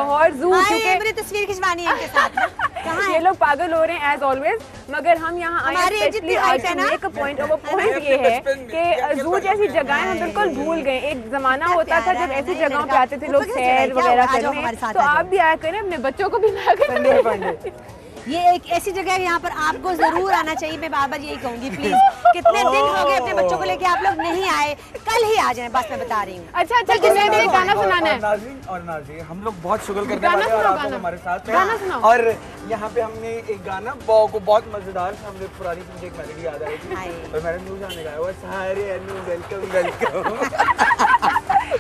लाहौर जू। मेरी तस्वीर खिंचवानी है इनके साथ। ये लोग पागल हो रहे हैं एज ऑलवेज, मगर हम यहाँ आए स्पेशली आज मेक अ पॉइंट। और वो पॉइंट ये है कि जू जैसी जगहें हम बिल्कुल भूल गए। एक जमाना होता था जब ऐसी जगहों पे आते थे लोग सैर वगैरह करने, तो आप भी आया करें, अपने बच्चों को भी ला कर। ये एक ऐसी जगह है यहाँ पर आपको जरूर आना चाहिए। मैं बार बार यही कहूँगी, प्लीज। कितने दिन हो गए अपने बच्चों को लेके आप लोग नहीं आए, कल ही आ जाए, बस मैं बता रही हूँ। अच्छा जुनैद ने गाना सुनाना है। और नाज़रीन हम लोग बहुत शुक्र करने वाले हैं आप लोग हमारे साथ हैं। और यहाँ पे हमने एक गाना को बहुत मजेदार, हमने पुरानी फिल्म की एक मेलोडी याद आई थी और मैंने न्यूज़ आने गाया वो सारे वेलकम वेलकम।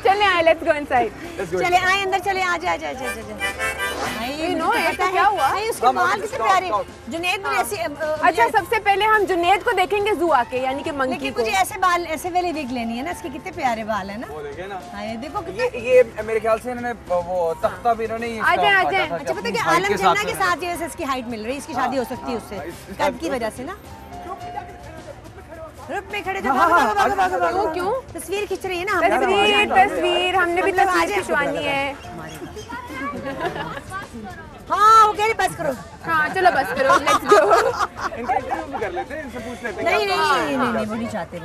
चले आए, लेट्स गो इनसाइड। चले आए अंदर, चले आ जा जा जा जा। क्या हुआ? उसके बाल कितने प्यारे। जुनैद मुझे ऐसे अच्छा, सबसे पहले हम जुनैद को देखेंगे जू आके, यानी कि मंकी को। मुझे ऐसे बाल, ऐसे वाली विग लेनी है ना, इसके कितने प्यारे बाल है ना। वो देखे ना, ये देखो ये मेरे ख्याल से इन्होंने वो तख्ता भी इन्होंने आ जाए। अच्छा पता है कि आलम जन्ना के साथ जैसे इसकी हाइट मिल रही है, इसकी शादी हो सकती है उससे कद की वजह से ना। रुक में खड़े थे। क्यों? तस्वीर खींच रही है ना, तस्वीर हमने भी तस्वीर खिंचवानी है। हाँ वो कह रही बस करो। हाँ चलो बस करो, लेट्स गो। इनका इंटरव्यू भी कर लेते हैं, इनसे पूछ लेते हैं। नहीं वो नहीं चाहते,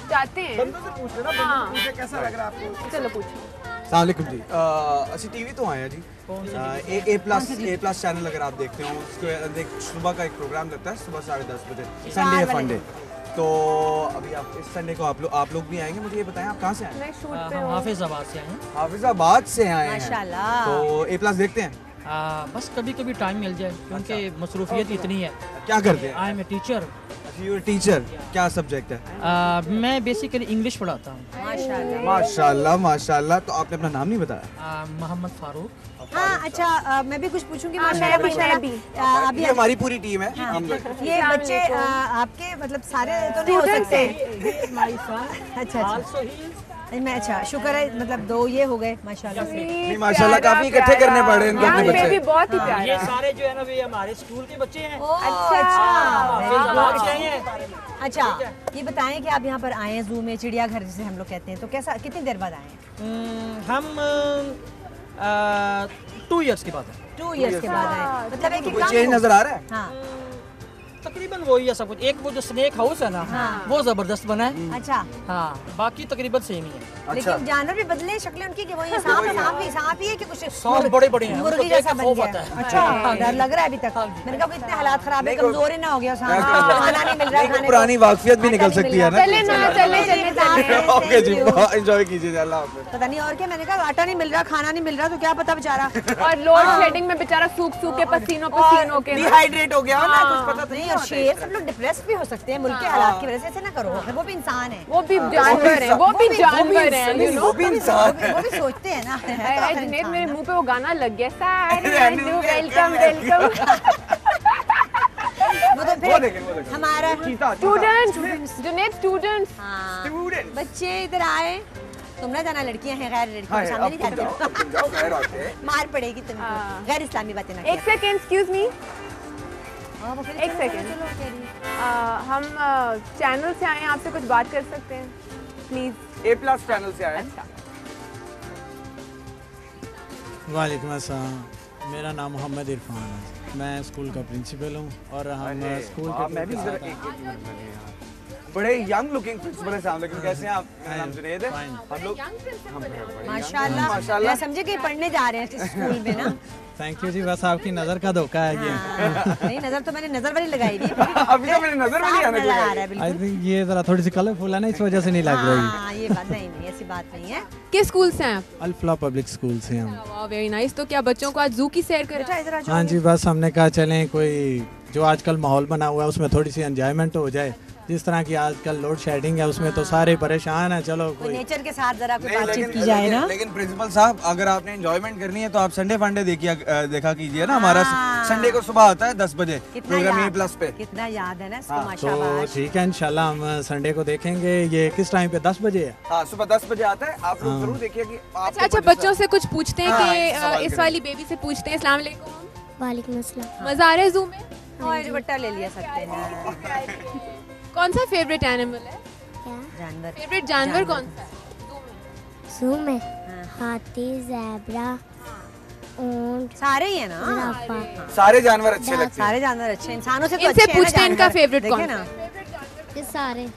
चाहते हैं। बंदों से पूछ लेना, बंदों से पूछे कैसा लग रहा है आपको। चलो पूछो। अस्सलाम वालेकुम जी। ਅਸੀਂ टीवी तो आए हैं जी। ए प्लस चैनल अगर आप देखते हो, उसके सुबह का एक प्रोग्राम लगता है सुबह 10:30 बजे, संडे है फंडे। तो अभी आप इस संडे को आप लोग भी आएंगे। मुझे ये बताएं आप कहाँ से आए हैं? हम हाफिजाबाद से आए हैं। हाफिजाबाद से आए हैं माशाल्लाह। तो ए प्लस देखते हैं? बस कभी कभी टाइम मिल जाए, क्योंकि मसरूफियत इतनी है। क्या करते हैं? I am a teacher. Teacher क्या सब्जेक्ट है? मैं बेसिकली इंग्लिश पढ़ाता हूँ। माशाल्लाह माशाल्लाह। तो आपने अपना नाम नहीं बताया? मोहम्मद फारूक। हाँ अच्छा, मैं भी कुछ पूछूंगी। अभी हमारी पूरी टीम है। ये बच्चे आपके मतलब सारे तो नहीं हो सकते। अच्छा मैं अच्छा शुक्र है, मतलब 2 ये हो गए माशाल्लाह से। नहीं माशाल्लाह काफी इकट्ठे करने पड़े इनको अपने बच्चे। बहुत ही प्यारा। ये सारे जो है ना वे हमारे स्कूल के बच्चे हैं। अच्छा ये बताएं कि आप यहाँ पर आए हैं जू में, चिड़ियाघर जिसे हम लोग कहते हैं, तो कैसा कितनी देर बाद आए हैं? हम 2 इयर्स के बाद है। 2 इयर्स के बाद आए, मतलब एक कोई चेंज नजर आ रहा है? हाँ तकरीबन वही है सब कुछ। एक वो जो स्नेक हाउस है ना, वो जबरदस्त बना है। अच्छा हाँ, बाकी तकरीबन सेम ही है। लेकिन जानवर भी बदले शक्लें उनकी, कि वही सांप ही है कि कुछ सांप बड़े बड़े हैं, मुर्गी जैसा बन गया। अच्छा डर लग रहा है अभी तक। मैंने कहा इतने हालात खराब है, कमजोर ही ना हो गया, खाना नहीं मिल रहा है। पुरानी वाकफियत भी निकल सकती है ना। चले ओके जी, एंजॉय कीजिए। अल्लाह हाफिज़। पता नहीं और क्या, मैंने कहा आटा नहीं मिल रहा, खाना नहीं मिल रहा, तो क्या पता बेचारा। और लोड शेडिंग में बेचारा सूख के पसीनों के डिहाइड्रेट हो गया ना, कुछ पता नहीं। और शेर सब लोग डिप्रेस भी हो सकते हैं मुल्क के हालात की वजह से, ऐसे ना करो। वो भी इंसान है, वो भी जानवर है, वो भी जानवर है, वो भी इंसान है, वो भी सोचते हैं ना। जुनैद मेरे मुंह पे वो गाना लग गया, सारे वेलकम वेलकम। वो तो फिर हमारा स्टूडेंट्स, जुनैद स्टूडेंट्स, बच्चे इधर आए। तुम ना जाना, लड़कियां हैं, गैर लड़कियों के सामने नहीं जाती, मार पड़ेगी तुमको। गैर इस्लामी बातें ना। एक सेकंड, एक्सक्यूज मी, एक सेकंड। हम चैनल से आए हैं, आपसे कुछ बात कर सकते हैं प्लीज? ए प्लस चैनल से आए। अच्छा। वालेकुम अस्सलाम, मेरा नाम मोहम्मद इरफान है, मैं स्कूल का प्रिंसिपल हूँ और हम स्कूल के बड़े यंग लुकिंग प्रिंसिपल है सामने। कैसे हैं आप? मेरा नाम जुनैद है। हम लोग माशाल्लाह मैं समझे कि पढ़ने जा रहे हैं स्कूल में ना। थैंक यू जी, बस आपकी नज़र का धोखा है ये। नहीं नज़र तो मैंने नज़र वाली लगाई थी, अभी तो मेरी नज़र में नहीं आने लगी। आई थिंक ये जरा थोड़ी सी कलरफुल है ना, इस वजह से नहीं लग रही। ये बात नहीं, ऐसी बात नहीं है। किस स्कूल से हैं आप? अल्फला पब्लिक स्कूल से हम। वाह वेरी नाइस। तो क्या बच्चों को आज जू की सैर करें? हाँ जी, बस हमने कहा चलें, कोई जो आजकल माहौल बना हुआ है उसमें थोड़ी सी एंजॉयमेंट हो जाए। जिस तरह की आजकल लोड शेडिंग है उसमें तो सारे परेशान हैं। चलो कोई नेचर के साथ जरा कोई बातचीत की जाए ना। लेकिन प्रिंसिपल साहब, अगर आपने एंजॉयमेंट करनी है तो आप संडे फंडे देखा कीजिए ना। हमारा संडे को सुबह आता है 10 बजे प्रोग्राम ए प्लस पे। कितना याद है ना इसको, माशाल्लाह। तो ठीक है, इंशाल्लाह हम संडे को देखेंगे। ये किस टाइम पे? 10 बजे है। हाँ, सुबह 10 बजे आता है। आप लोग जरूर देखिए कि अच्छा बच्चों से कुछ पूछते हैं कि इस वाली बेबी से पूछते हैं। अस्सलाम वालेकुम। वालेकुम अस्सलाम। मजा आ रहा है जू में? दुपट्टा ले लिया सकते हैं। कौन सा फेवरेट एनिमल है? क्या जानवर? फेवरेट जानवर कौन सा है जू में? हाथी, ज़ेब्रा, ऊंट सारे ही है ना, सारे जानवर अच्छे लगते हैं। सारे जानवर अच्छे, इंसानों से तो इनसे अच्छे हैं ना पूछते हैं इनका जानवर। favorite देखे कौन ना ये सारे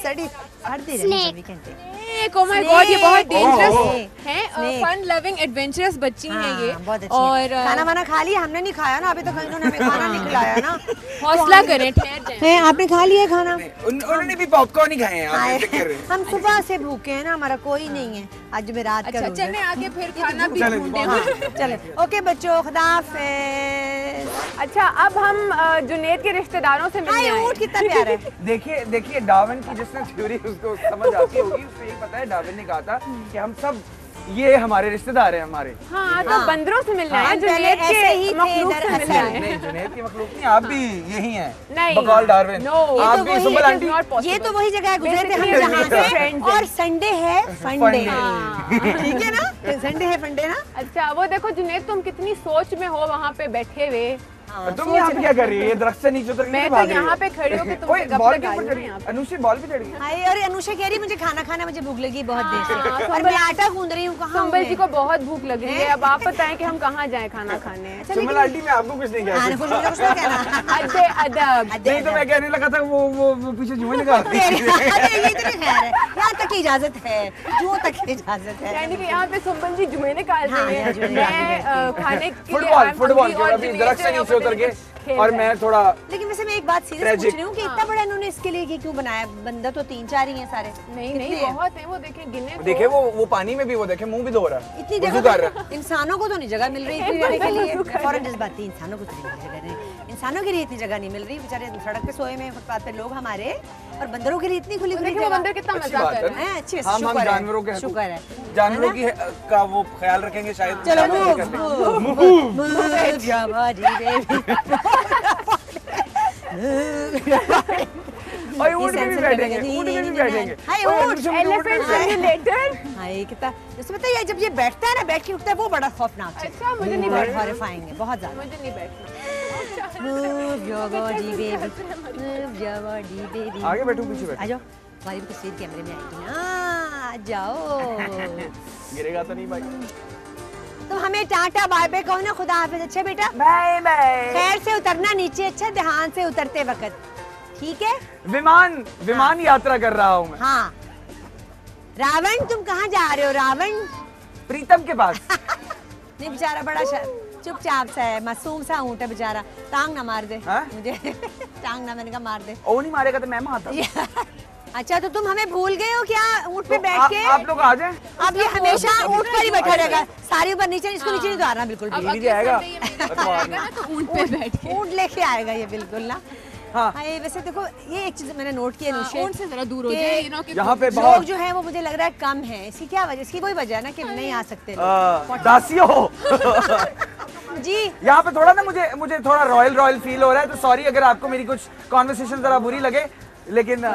सड़ी हटती रहनी 24 घंटे। Oh my God, ये बहुत डेंजरस Snake. है, Snake. फन लविंग एडवेंचरस बच्ची हैं ये। बहुत अच्छी और है। खाना वाना खा लिया, हमने नहीं खाया ना अभी तक, इन्होंने हमें खाना नहीं खिलाया ना। हौसला करें, ठहर जाएं। है आपने खा लिया खाना? उन्होंने भी पॉपकॉर्न ही खाए हैं, आप ऐसे कर रहे हैं। हम सुबह से भूखे हैं ना, हमारा कोई नहीं है, आज मैं रात का अच्छा रोज़ा है। चलें आगे, फिर खाना भी चलें, ढूंढेंगे। चले ओके बच्चों, खुदा हाफिज़। अच्छा अब हम जुनेद के रिश्तेदारों से मिलने हाय आए। ऊँट कितना प्यारा है। देखिए डार्विन की जिसने थ्योरी उसको समझ आती होगी, उसको ये पता है डार्विन ने कहा था कि हम सब ये हमारे रिश्तेदार हैं हमारे। हाँ तो बंदरों से मिलना है, हम पहले जुनेद ऐसे ही के थे मखलूक इधर से असल मिलना में। है। नहीं जुनेद की मखलूक नहीं, आप भी यही हैं। नहीं। बकौल डार्विन। No, ये आप तो भी वही सुबह है, आंटी। it's not possible. ये तो वही जगह गुजरे थे हम Basically जहाँ हम से, friends हैं। और संडे है फंडे, हाँ। ठीक है ना, संडे है फंडे ना। अच्छा वो देखो जुनेद, तुम कितनी सोच में हो वहाँ पे बैठे हुए। तुम यहाँ पे क्या कर रही है? ये दरख्त से नीचे उतर के मैं क्यों तो भाग रही हो? यहाँ पे खड़ी हूँ कि तुमसे ओए, गप बॉल लगा के ऊपर रही चढ़ी हूँ है। यहाँ पे। अनुषा बॉल पे चढ़ी है। हाय, और अनुषा कह रही मुझे खाना खाना, मुझे भूख लगी बहुत देर से, हाँ, और मैं आटा गूंद रही हूँ। कहाँ संबल हूँ जी मैं? को बहुत भूख लग रही है, अब आप बताएं कि हम कहाँ जाएं खाना खाने। सुमन आंटी मैं आपको कुछ नहीं कह हाँ, सकती। कुछ मुझे कुछ तो कहना। अदे अदब। नहीं तो मैं कहने लगा था वो पीछे जुए निकाल रही अरे थी। ये तो खैर है, यहाँ तक की इजाजत है, जो तक की इजाजत है। यानी कि यहाँ पे सुम्बल जी जुए निकाल हाँ, रहे यहाँ हैं, जुए निकाल रहे मैं खाने के लिए फुटबॉल I'm फुटबॉल hungry और अभी जुनेद दरख्त जो से है वो नीचे उतर पता के, नहीं खेल और रहा मैं है। थोड़ा लेकिन वैसे मैं एक बात सीरियस Tragic. पूछ रही हूँ कि इतना बड़ा इन्होंने इसके लिए ये क्यों बनाया? बंदा तो 3-4 ही हैं सारे। नहीं कितने नहीं हैं? बहुत है, वो देखें गिने तो। देखे वो पानी में भी वो देखे मुंह भी धो रहा है, इतनी वुज़ू जगह कर रहा है। तो इंसानों को तो नहीं जगह मिल रही इतनी रहने के लिए। फौरन जज्बाती, इंसानों को तो नहीं जगह नहीं, इंसानों के लिए इतनी जगह नहीं मिल रही। बेचारे सड़क पे सोए में, फुटपाथ पे लोग हमारे, और बंदरों के लिए इतनी खुली खुली देखिए वो जगह। बंदर कितना अच्छी मजा बात कर है। रहे हैं। अच्छी हम शुक्र है, जानवरों के शुक्र है। जानवरों की का वो ख्याल रखेंगे शायद। चलो move. और ऊँट में भी बैठेंगे, ऊँट में भी बैठेंगे। हाय ओए, ऊँट, अनुषा, मुझे ऊँट एलिफेंट में बैठना है। सिम्युलेटर। हाँ ये कितना, उसमें पता है जब ये बैठता है ना, बैठ के उठता है, वो बड़ा खौफनाक है। अच्छा मुझे नहीं बहुत बैठना, हॉरिफाइंग है, बहुत ज्यादा। मुझे नहीं बैठना। Move your body, baby. Move your body, baby. आगे बैठो, पीछे बैठो। आ जाओ, हमारी भी तस्वीर कैमरे में आएगी ना, आ जाओ। गिरेगा तो नहीं भाई। तो हमें टाटा बाय बाय कहो ना, खुदा हाफिज। अच्छा बेटा, बाय बाय। खैर से उतरना नीचे, अच्छा ध्यान से उतरते वक्त, ठीक है? विमान यात्रा कर रहा हूँ मैं हाँ। रावण तुम कहाँ जा रहे हो रावण? प्रीतम के पास। नहीं बेचारा बड़ा चुपचाप सा है, मासूम सा ऊँट है बेचारा, टांग ना मार दे हाँ? मुझे। टांग ना, मैंने कहा मार दे। ओ नहीं मारेगा तो मैं मारता। अच्छा तो तुम हमें भूल गए हो क्या ऊँट पे बैठ के? आप लोग आ जाएं। अब ये हमेशा ऊँट पर ही बैठा रहेगा, सारी ऊपर नीचे, इसको नीचे नहीं उतारना बिल्कुल अब भी। अगले आएगा। संडे ये मेरे घर आएगा ना तो ऊँट पे बैठ के। ऊँट लेके आएगा ये बिल्कुल ना। हाँ। हाय वैसे देखो, ये एक चीज मैंने नोट की है नुशे, ऊँट से जरा दूर हो कि जाए, you know, कि यहाँ पे लोग बहुत जो है वो मुझे लग रहा है कम है। इसकी क्या वजह? इसकी वही वजह है ना कि नहीं आ सकते लोग। दासियों। जी यहाँ पे थोड़ा ना मुझे थोड़ा रॉयल फील हो रहा है, तो सॉरी अगर आपको मेरी कुछ कॉन्वर्सेशन जरा बुरी लगे, लेकिन